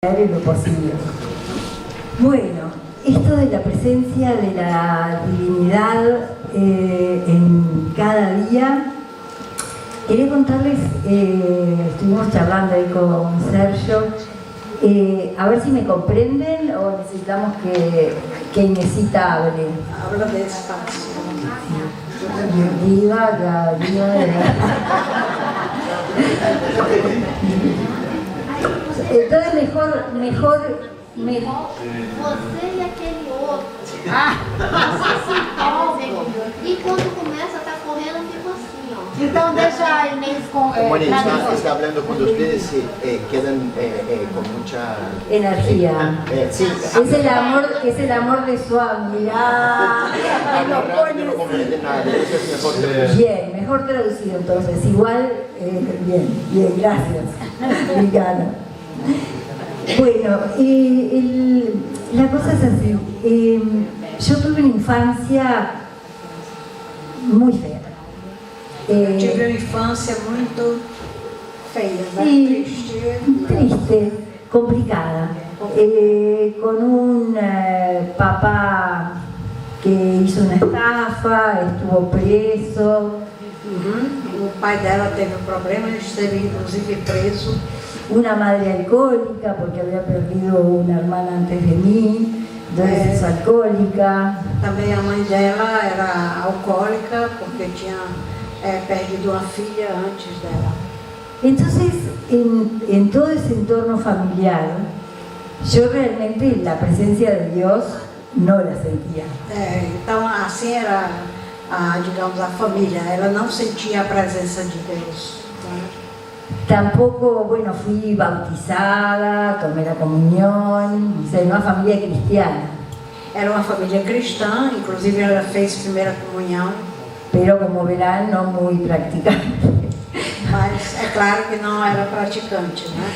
en lo posible. Bueno, esto de la presencia de la divinidad en cada día, quería contarles, estuvimos charlando ahí con Sergio, a ver si me comprenden o necesitamos que Inesita hable. Habla despacio. Diva. Entonces mejor. Você e aquele outro. Você se empolga. E quando começa a estar correndo, fica assim, ó. Então deixa a Inês com Mónica está hablando cuando ustedes quedan con mucha energía. Sí. Es el amor de Swami. No comprenden nada, eso es mejor traducir. Bien, mejor traducido entonces. Igual, bien, gracias. Obrigada. Bueno, la cosa es así. Yo tuve una infancia muy fea. Tive uma infância muito feia, né? Triste, complicada. Con un papá que hizo una estafa, estuvo preso. O pai dela teve um problema, ele esteve inclusive preso. Una madre alcohólica porque había perdido una hermana antes de mí, entonces es alcohólica. Também a mãe dela era alcoólica porque tinha perdido uma filha antes dela. Entonces, en todo ese entorno familiar, yo realmente la presencia de Dios no la sentía. Então, assim era, digamos, a família. Ela não sentia a presença de Deus. Tampoco, bueno, fui bautizada, tomé la comunión, o sea, una familia cristiana. Era uma família cristã, inclusive ela fez primeira comunhão. Pero como verán, no muy practicante. Mas é claro que não era praticante, né?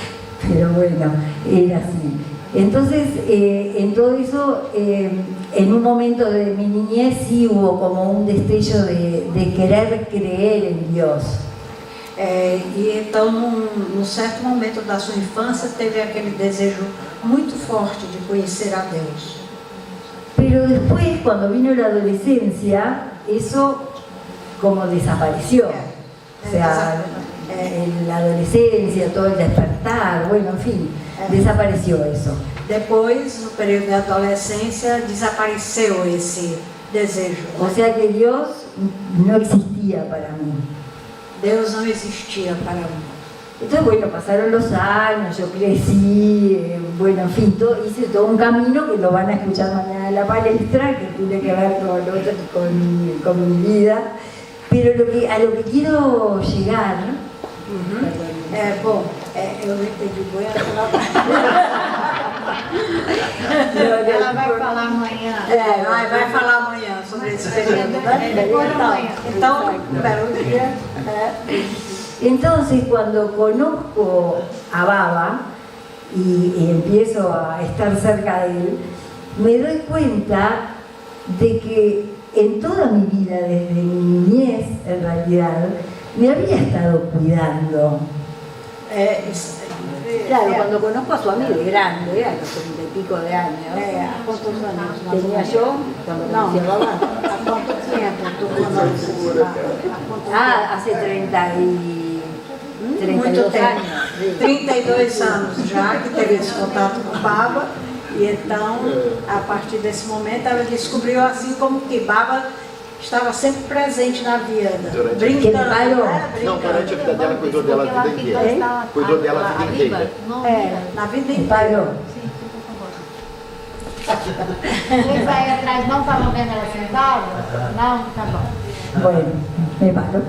Pero bueno, era así. Entonces, en todo eso, en un momento de mi niñez sí hubo como un destello de querer creer en Dios. E então, num certo momento da sua infância, teve aquele desejo muito forte de conhecer a Deus. Pero después, cuando vino la adolescencia, eso como desapareció. O sea, en la adolescencia, todo el despertar, bueno, en fin, desapareció eso. Depois, no período da adolescência, desapareceu esse desejo. O sea que Dios no existía para mí. Deus não existia para mim. Entonces, bueno, pasaron los años, yo crecí, bueno, en fin, hice todo un camino que lo van a escuchar mañana en la palestra, que tiene que ver con mi vida. Pero a lo que quiero llegar... Bom, eu não entendi bem Ela vai falar amanhã. Vai falar amanhã sobre esse período. Então, belo dia. Entonces, cuando conozco a Baba y empiezo a estar cerca de él, me doy cuenta de que en toda mi vida, desde mi niñez, en realidad, me había estado cuidando. Claro, cuando conozco a su amigo de grande, a los 30 y pico de años. ¿A cuántos años? Tenía yo cuando conocí a Baba. ¿A cuánto tiempo tú conoces? Hace 32 anos. 32 anos já que teve esse contato com Baba. E então, a partir desse momento, ela descobriu assim como que Baba estava sempre presente na vida, brincando. Não, durante a vida dela, cuidou dela a vida inteira. Cuidou dela a vida inteira. Na vida inteira. Parou. Ele vai atrás, não estava vendo ela sentada? Não? Tá bom. Bueno, me paro.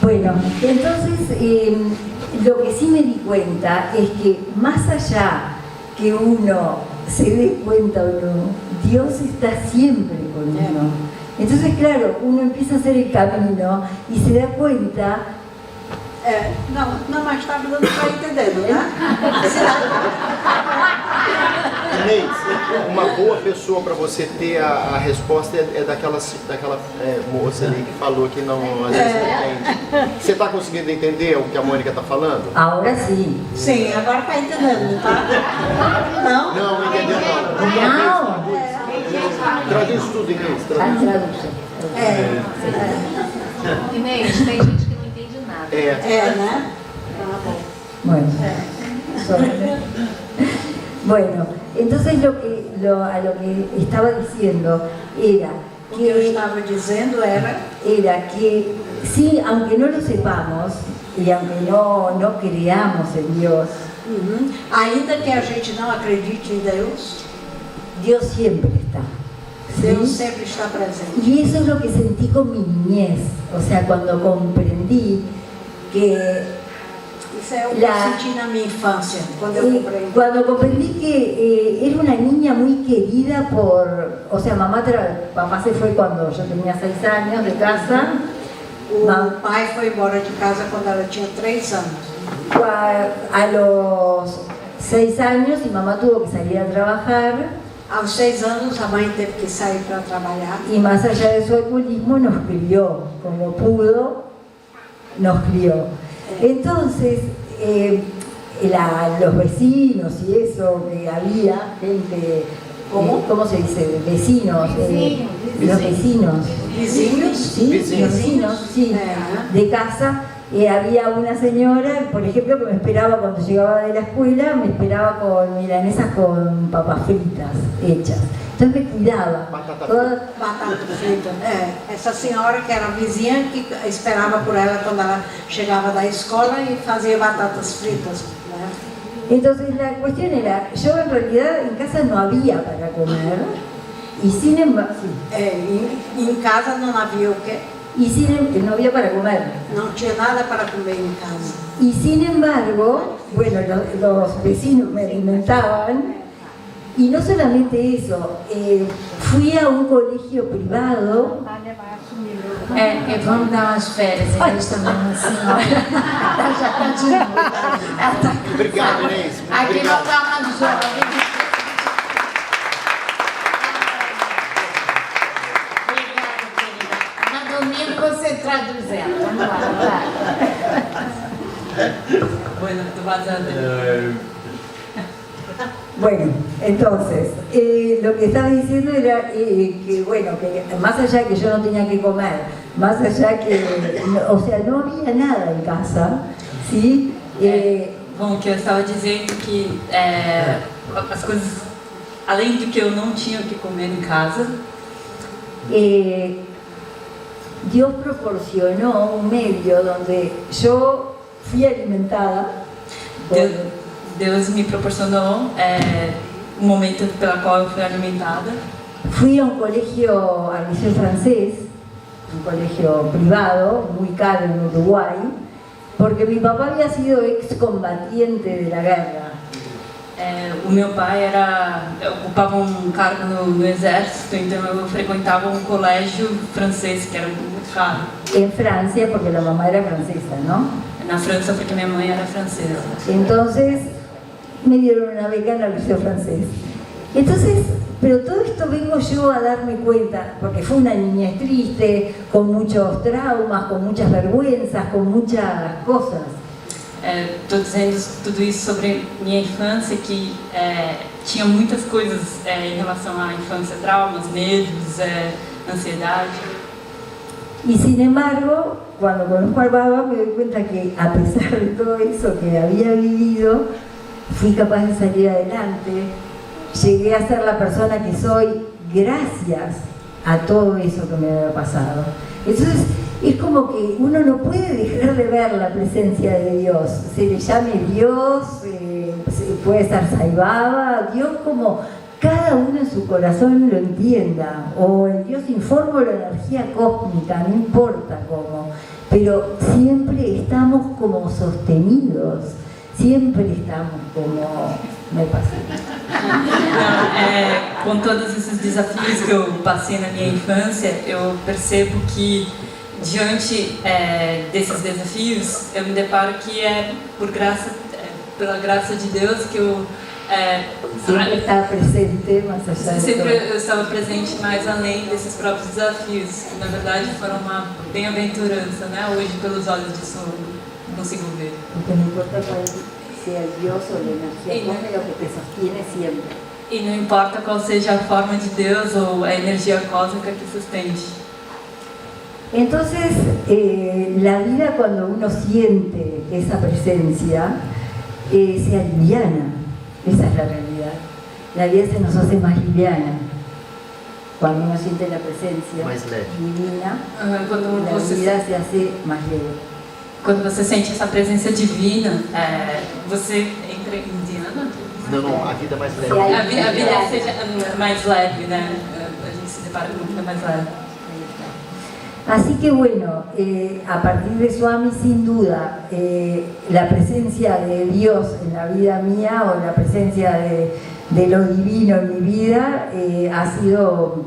Bueno, entonces lo que sí me di cuenta es que más allá que uno se dé cuenta o no, Dios está siempre con uno. Entonces, claro, uno empieza a hacer el camino y se da cuenta. Não, mas estava dando para entender, né? Inês, boa pessoa para você ter a resposta é daquela moça ali que falou que não, às vezes não entende. Você está conseguindo entender o que a Mônica está falando? Ahora sí. Sim, agora está entendendo, não tá? Não? Não entendeu não. Traduz tudo em inglês. Traduce. Inês, tem gente que não entende nada. Né? Bueno, bueno, entonces a lo que estaba diciendo era O que eu que, estava dizendo era que sí, aunque no lo sepamos y aunque no creamos en Dios, ainda que a gente não acredite em Deus, Dios siempre está. Deus ¿Sí? sempre está presente. Y eso es lo que sentí con mi niñez, o sea, cuando comprendí que Isso é o que eu senti na minha infância, quando eu compreendi. cuando comprendí que era una niña muy querida o sea, papá se fue cuando yo tenía 6 años de casa, O pai foi embora de casa quando ela tinha 3 anos. a los 6 años y mamá tuvo que salir a trabajar Aos 6 anos, a mãe teve que sair para trabalhar. y más allá de su alcoholismo nos crió, como pudo, nos crió. Entonces, los vecinos y eso, que había gente, ¿cómo se dice? Vecinos, los vecinos. Vizinhos? Sí, los vecinos, sí, de casa. Había una señora, por ejemplo, que me esperaba cuando llegaba de la escuela, me esperaba con milanesas con papas fritas hechas. Entonces me cuidaba. Batata frita. Essa senhora que era vizinha que esperava por ela quando ela chegava da escola e fazia batatas fritas. Né? Entonces la cuestión era, yo en realidad en casa no había para comer y sin embargo, Em casa não havia o quê? no había para comer. Não tinha nada para comer em casa. Y sin embargo, bueno, los vecinos me alimentaban. Y no solamente eso, fui a un colegio privado. Vamos dar umas férias, eles também assim, ó. Já tá de novo. Obrigado, Inês. Aqui não Obrigado. tá uma jovem. Obrigada, querida. Na domingo você traduz ela. Vamos lá, vai. Bueno, tú vas a... Bueno, entonces, lo que estaba diciendo era que, bueno, que más allá que yo no tenía que comer, más allá que, o sea, no había nada en casa, ¿sí? Bom, o que eu estava dizendo que as coisas, além do que eu não tinha o que comer em casa, Dios proporcionó un medio donde yo fui alimentada por, Deus me proporcionou momento pela qual eu fui alimentada. Fui a un colegio, al Liceo Francés, un colegio privado, muy caro en Uruguay, porque mi papá había sido excombatiente de la guerra. O meu pai ocupava cargo no exército, então eu frequentava colégio francês, que era muito caro. En Francia, porque la mamá era francesa, ¿no? Na França, porque minha mãe era francesa. Entonces, me dieron una beca en el Liceo Francés. Entonces, pero todo esto vengo yo a darme cuenta, porque fue una niñez triste, con muchos traumas, con muchas vergüenzas, con muchas cosas. Estou dizendo tudo isso sobre minha infância, que tinha muitas coisas em relação à infância, traumas, medos, ansiedade. Y sin embargo, cuando conozco al Baba me doy cuenta que a pesar de todo eso que había vivido, fui capaz de salir adelante, llegué a ser la persona que soy gracias a todo eso que me había pasado. Entonces es como que uno no puede dejar de ver la presencia de Dios, se le llame Dios, puede ser Sai Baba, Dios como cada uno en su corazón lo entienda, o el Dios informe o la energía cósmica, no importa cómo, pero siempre estamos como sostenidos, siempre estamos como... me passei. Com todos esses desafios que eu passei na minha infância, eu percebo que diante desses desafios, eu me deparo que pela graça de Deus que eu Siempre está presente, más allá de sempre todo. eu estava presente mais além desses próprios desafios, que na verdade foram uma bem-aventurança, né? Hoje, pelos olhos disso, eu consigo ver. Porque no importa cuál sea el Dios o la energía, como lo que te sostiene siempre. E não importa qual seja a forma de Deus ou a energia cósmica que sustente. Entonces, la vida cuando uno siente esa presencia, se aliviana. Esa es la realidad. La vida se nos hace más liviana. Cuando uno siente la presencia Mais leve. divina, Quando la você, vida se hace más leve. quando você sente essa presença divina, você entra em Diana. Não, a vida mais leve. A vida seja mais leve, né? A gente se depara com uma vida mais leve. Así que bueno, a partir de Swami, sin duda, la presencia de Dios en la vida mía o la presencia de lo divino en mi vida ha sido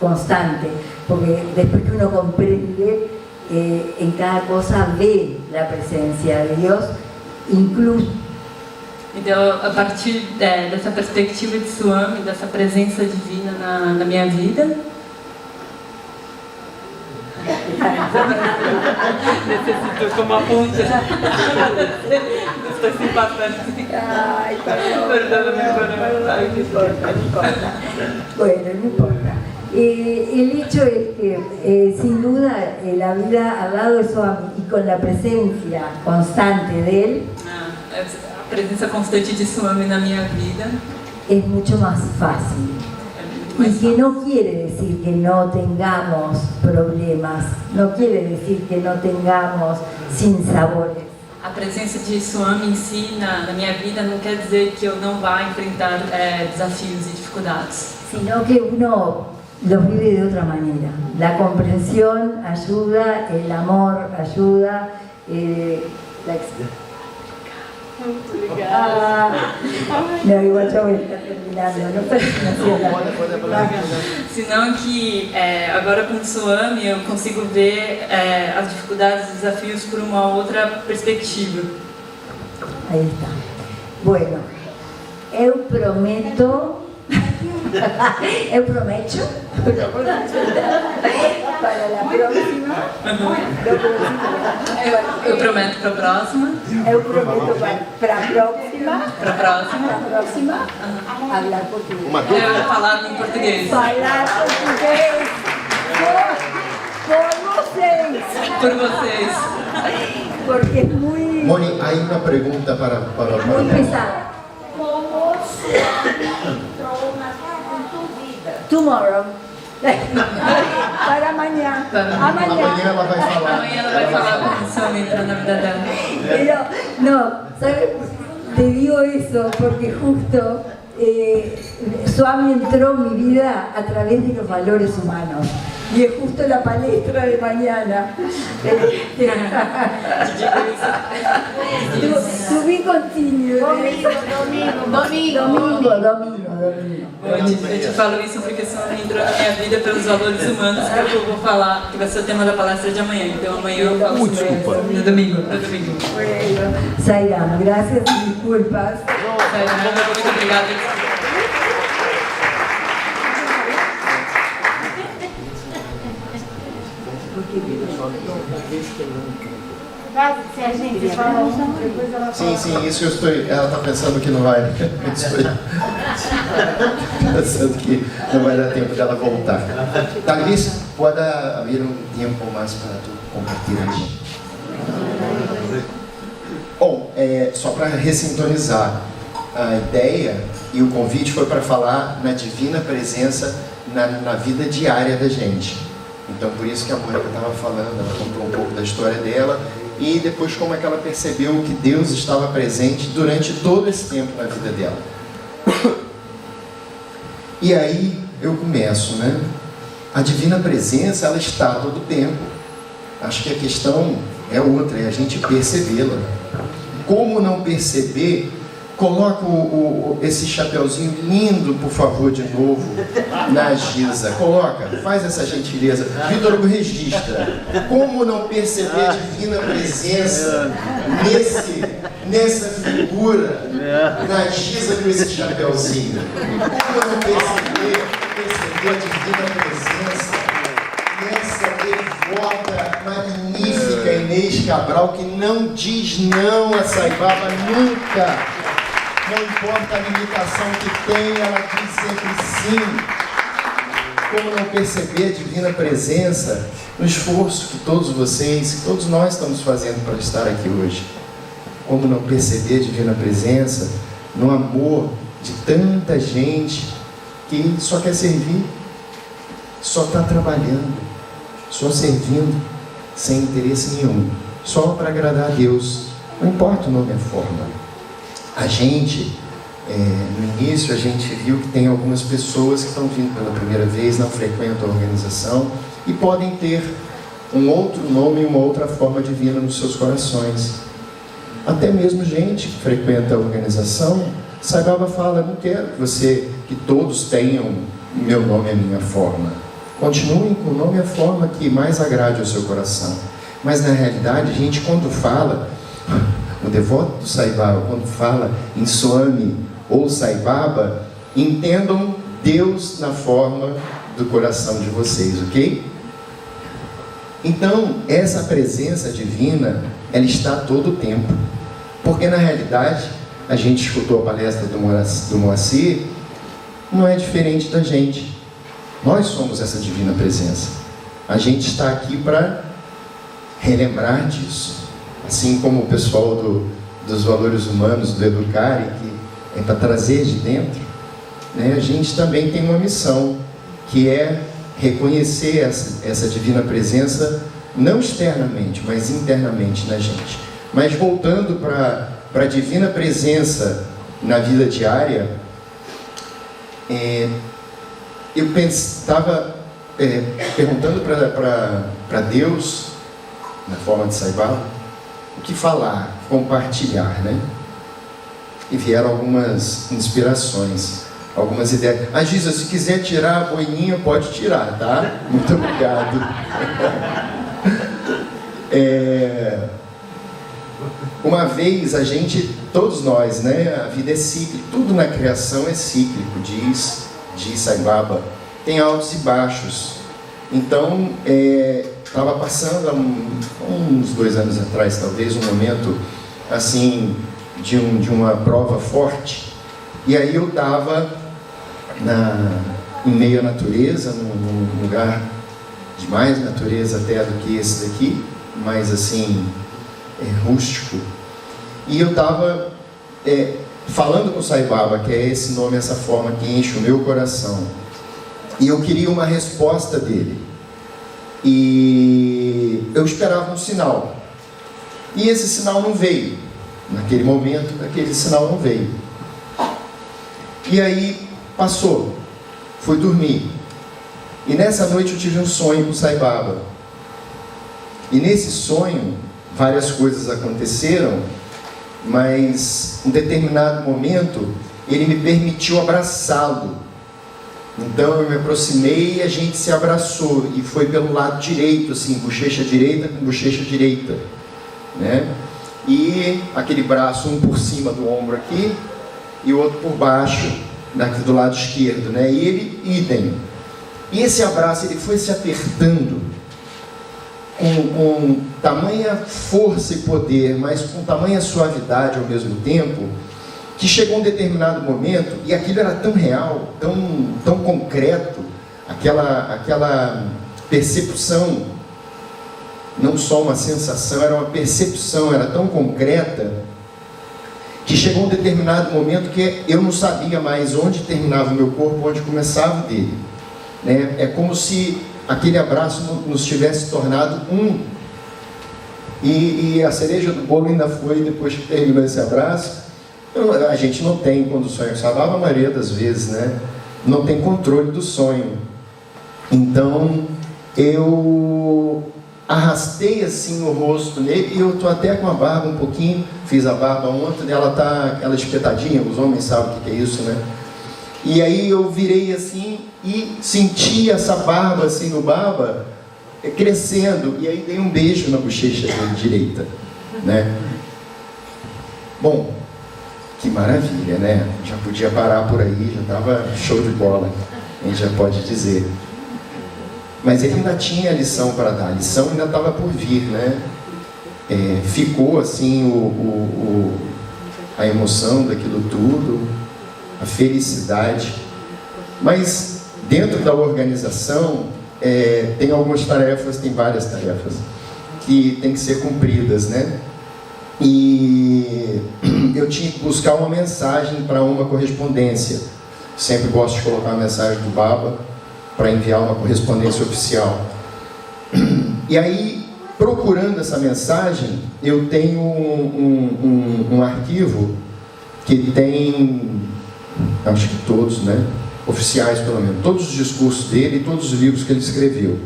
constante, porque después que uno comprende, en cada cosa ve la presencia de Dios, incluso. Então, a partir dessa perspectiva de Swami, dessa presença divina na minha vida, necessito como uma ponte. Estou simpática. Ay, perdón. Perdóname por No importa. Bueno, no importa. El hecho es que, sin duda, la vida al lado de Swami y con la presencia constante de él A presença constante de Swami na minha vida es mucho más fácil. é muito mais Y que no quiere decir que no tengamos problemas, no quiere decir que no tengamos sinsabores. A presença de Swami em si na minha vida não quer dizer que eu não vá enfrentar desafios e dificuldades, Sino que uno los vive de otra manera. La comprensión ayuda, el amor ayuda, la no, igual ya voy a estar terminando, no senão que agora com Swami eu consigo ver as dificuldades e desafios por uma outra perspectiva. Ahí está. Bueno, eu prometo para la próxima. Eu prometo para a próxima. Eu prometo para a próxima hablar português. Uma dúvida? Falar em português. Falar português por vocês. Por vocês. Porque es muy Moni, hay una pregunta para muy pesado. Como Swami entrou na tua vida? Tomorrow. Para amanhã. Amanhã ela vai falar. Amanhã ela vai falar como Swami entrou na vida dela. Pero, no, ¿sabes? Te digo eso porque justo Swami entró en mi vida a través de los valores humanos. Y es justo la palestra de mañana. To be continued. Domingo. Eu te falo isso porque Swami entrou na minha vida pelos valores humanos que eu vou falar, que vai ser o tema da palestra de amanhã. Então amanhã eu falo sobre isso. No domingo. Bueno, Sairam, gracias y disculpas. Muito obrigada. Se a gente fala depois ela fala. Sim, isso eu estou. Ela está pensando que não vai. Pensando que não vai dar tempo dela voltar. Talvez pode haver um tempo mais para tu compartilhar. Bom, só para ressintonizar, a ideia e o convite foi para falar na divina presença na vida diária da gente. Então, por isso que a Mônica estava falando, ela contou um pouco da história dela e depois como é que ela percebeu que Deus estava presente durante todo esse tempo na vida dela. E aí eu começo, né? A divina presença, ela está todo o tempo. Acho que a questão é outra, é a gente percebê-la. Como não perceber? Coloca esse chapeuzinho lindo, por favor, de novo, na Giza. Coloca, faz essa gentileza. Vitor Hugo registra. Como não perceber a divina presença nessa figura, na Giza com esse chapéuzinho? Como não perceber a divina presença nessa devota magnífica Inês Cabral, que não diz não a Saibaba nunca. Não importa a limitação que tem, ela diz sempre sim. Como não perceber a divina presença no esforço que todos vocês, que todos nós estamos fazendo para estar aqui hoje? Como não perceber a divina presença no amor de tanta gente que só quer servir, só está trabalhando, só servindo, sem interesse nenhum, só para agradar a Deus, não importa o nome e a forma. A gente, no início, a gente viu que tem algumas pessoas que estão vindo pela primeira vez, não frequentam a organização e podem ter um outro nome e uma outra forma divina nos seus corações. Até mesmo gente que frequenta a organização, Saibaba fala: não quero que todos tenham o meu nome e a minha forma. Continuem com o nome e a forma que mais agrade ao seu coração. Mas na realidade, a gente, quando fala, o devoto do Saibaba, quando fala em Swami ou Saibaba, entendam Deus na forma do coração de vocês, ok? Então, essa presença divina, ela está todo o tempo. Porque na realidade, a gente escutou a palestra do Moacir, não é diferente da gente. Nós somos essa divina presença. A gente está aqui para relembrar disso. Assim como o pessoal dos valores humanos, do Educare, que é para trazer de dentro, né? A gente também tem uma missão, que é reconhecer essa divina presença, não externamente, mas internamente na gente. Mas voltando para a divina presença na vida diária, eu estava perguntando para Deus, na forma de Saibaba, o que falar, compartilhar, né? E vieram algumas inspirações, algumas ideias. Ah, Giza, se quiser tirar a boininha, pode tirar, tá? Muito obrigado. Uma vez a gente, todos nós, né? A vida é cíclica, tudo na criação é cíclico, diz Saibaba. Tem altos e baixos. Então, estava passando há uns 2 anos atrás, talvez, um momento assim de uma prova forte, e aí eu estava em meio à natureza, num lugar de mais natureza até do que esse daqui, mais assim rústico, e eu estava falando com o Saibaba, que é esse nome, essa forma que enche o meu coração, e eu queria uma resposta dele. E eu esperava um sinal, e esse sinal não veio. Naquele momento, aquele sinal não veio. E aí passou, fui dormir, e nessa noite eu tive um sonho com o Saibaba. E nesse sonho várias coisas aconteceram, mas em determinado momento ele me permitiu abraçá-lo. Então eu me aproximei e a gente se abraçou, e foi pelo lado direito, assim, bochecha direita com bochecha direita, né? E aquele braço, um por cima do ombro aqui e o outro por baixo, daqui do lado esquerdo, né? E ele, idem. E esse abraço, ele foi se apertando com tamanha força e poder, mas com tamanha suavidade ao mesmo tempo, que chegou um determinado momento, e aquilo era tão real, tão concreto, aquela percepção, não só uma sensação, era uma percepção, era tão concreta, que chegou um determinado momento que eu não sabia mais onde terminava o meu corpo, onde começava o dele, né? É como se aquele abraço nos tivesse tornado um. E a cereja do bolo ainda foi, depois que terminou esse abraço, a gente não tem, quando sonha com Saibaba, a maioria das vezes, né? Não tem controle do sonho. Então eu arrastei assim o rosto nele, e eu estou até com a barba um pouquinho, fiz a barba ontem, ela está aquela espetadinha, os homens sabem o que é isso, né? E aí eu virei assim e senti essa barba assim no baba crescendo, e aí dei um beijo na bochecha direita, né? Bom, que maravilha, né? Já podia parar por aí, já estava show de bola, a gente já pode dizer. Mas ele ainda tinha a lição para dar, a lição ainda estava por vir, né? Ficou assim a emoção daquilo tudo, a felicidade, mas dentro da organização tem algumas tarefas, tem várias tarefas que tem que ser cumpridas, né? E eu tinha que buscar uma mensagem para uma correspondência. Sempre gosto de colocar a mensagem do Baba para enviar uma correspondência oficial. E aí, procurando essa mensagem, eu tenho um arquivo que tem, acho que todos, né? Oficiais pelo menos, todos os discursos dele e todos os livros que ele escreveu.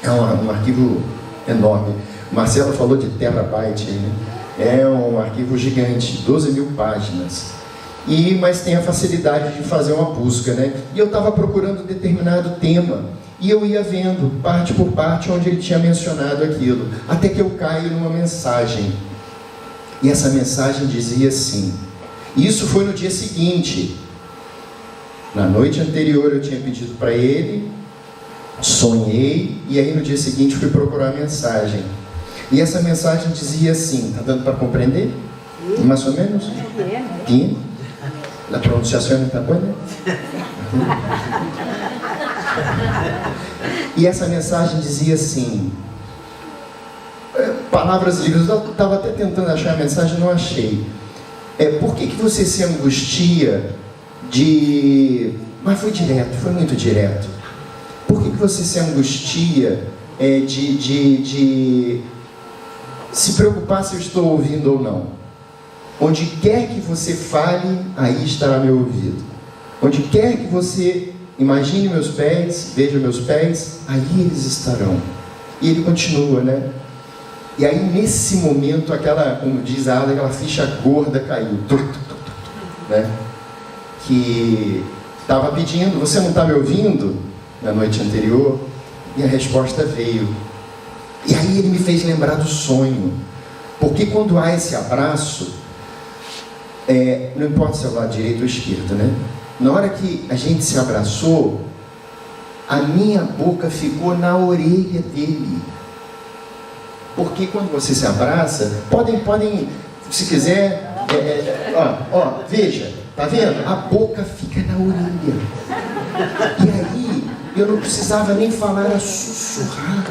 É um arquivo enorme. Marcelo falou de terabyte, né? É um arquivo gigante, 12.000 páginas. Mas tem a facilidade de fazer uma busca, né? E eu estava procurando determinado tema, e eu ia vendo, parte por parte, onde ele tinha mencionado aquilo, até que eu caio numa mensagem. E essa mensagem dizia assim, isso foi no dia seguinte. Na noite anterior eu tinha pedido para ele, sonhei, e aí no dia seguinte fui procurar a mensagem. E essa mensagem dizia assim, está dando para compreender? Mais ou menos? Sim. A pronunciação está boa, né? E essa mensagem dizia assim, palavras livres, eu estava até tentando achar a mensagem, não achei. Por que você se angustia mas foi direto, foi muito direto. Por que você se angustia de se preocupar se eu estou ouvindo ou não? Onde quer que você fale, aí estará meu ouvido. Onde quer que você imagine meus pés, veja meus pés, aí eles estarão. E ele continua, né? E aí nesse momento, como diz a Ada, aquela ficha gorda caiu, né? Que estava pedindo, você não está me ouvindo? Na noite anterior, e a resposta veio. E aí ele me fez lembrar do sonho, porque quando há esse abraço, não importa se é o lado direito ou esquerdo, né? Na hora que a gente se abraçou, a minha boca ficou na orelha dele. Porque quando você se abraça, podem, se quiser, veja, tá vendo? A boca fica na orelha. E aí, eu não precisava nem falar, era sussurrar.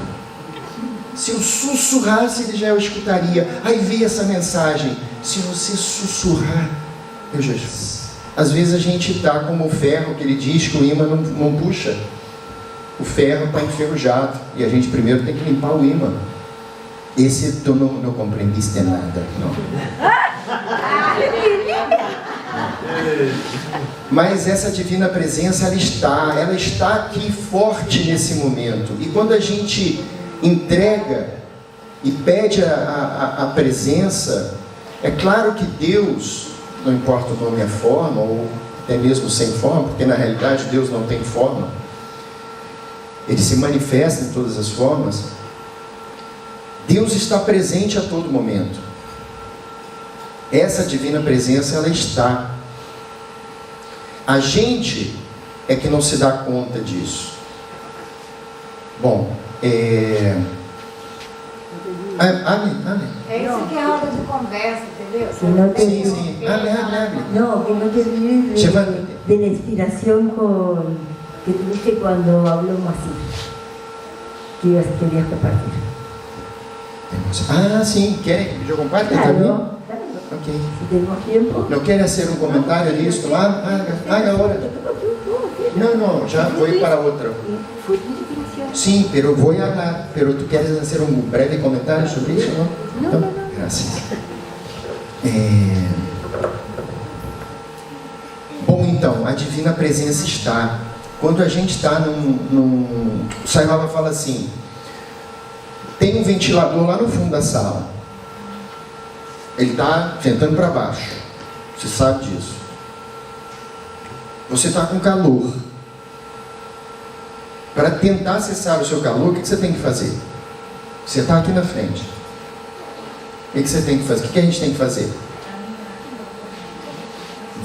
Se eu sussurrasse, ele já escutaria. Aí veio essa mensagem, se você sussurrar, eu já... Às vezes a gente está como o ferro, que ele diz que o ímã não puxa. O ferro está enferrujado, e a gente primeiro tem que limpar o ímã. Esse tu não compreendiste nada, não. Mas essa divina presença, ela está aqui forte nesse momento. E quando a gente entrega e pede a presença, é claro que Deus, não importa o nome e a forma, ou até mesmo sem forma, porque na realidade Deus não tem forma, Ele se manifesta em todas as formas. Deus está presente a todo momento. Essa divina presença, ela está. A gente é que não se dá conta disso. Bom, É isso que é hora de conversa, entendeu? Que no te, sim. Hable. No, que no te olvides de la inspiración que tuviste cuando habló Moacir, que querías compartir. Sim, querem que eu compartilhe também? Claro. Ok. Si tenemos tiempo. Não quer fazer um comentário nisso? Haga agora. Não, já vou para outra. Fue tu inspiración. Sim, pero vou falar. Pero tu queres fazer um breve comentário sobre isso, não? Então, graças. Bom, então, a divina presença está. Quando a gente está o Sai Baba fala assim, tem um ventilador lá no fundo da sala. Ele está ventando para baixo. Você sabe disso. Você está com calor. Para tentar cessar o seu calor, o que você tem que fazer? Você está aqui na frente. O que você tem que fazer? O que a gente tem que fazer?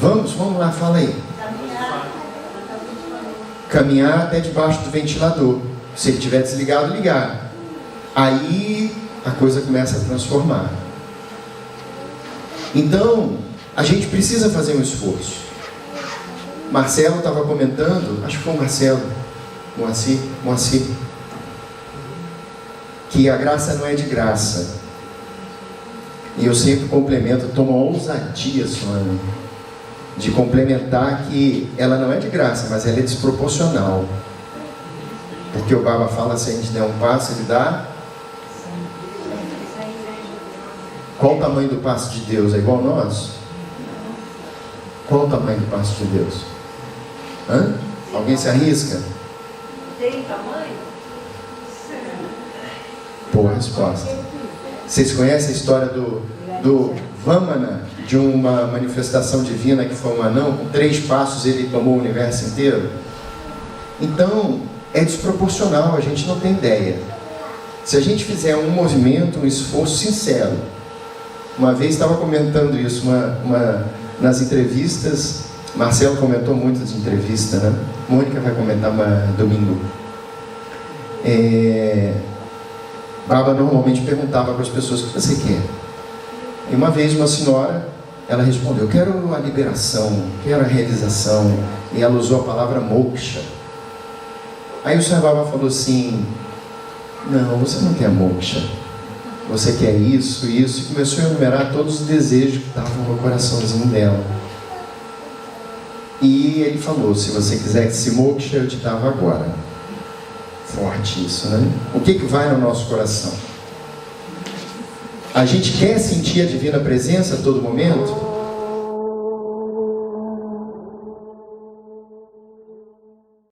Vamos lá, fala aí. Caminhar até debaixo do ventilador. Se ele estiver desligado, ligar. Aí a coisa começa a transformar. Então, a gente precisa fazer um esforço. Marcelo estava comentando, acho que foi o Marcelo, Moacir, que a graça não é de graça. E eu sempre complemento, tomo uma ousadia, Sônia, de complementar que ela não é de graça, mas ela é desproporcional. Porque o Baba fala, se a gente der um passo, ele dá. Qual o tamanho do passo de Deus? É igual ao nosso? Qual o tamanho do passo de Deus? Hã? Alguém se arrisca? Tem tamanho? Boa resposta. Vocês conhecem a história do Vamana, de uma manifestação divina que foi um anão, com 3 passos ele tomou o universo inteiro? Então, é desproporcional, a gente não tem ideia. Se a gente fizer um movimento, um esforço sincero, uma vez estava comentando isso nas entrevistas, Marcelo comentou muito de entrevista, né? Mônica vai comentar domingo. Baba normalmente perguntava para as pessoas: o que você quer? E uma vez uma senhora, ela respondeu: eu quero a liberação, quero a realização. E ela usou a palavra moksha. Aí o Senhor Baba falou assim: não, você não quer moksha, você quer isso, isso. E começou a enumerar todos os desejos que estavam no coraçãozinho dela. E ele falou: se você quiser esse moksha, eu te dava agora. Forte isso, né? O que vai no nosso coração? A gente quer sentir a divina presença a todo momento?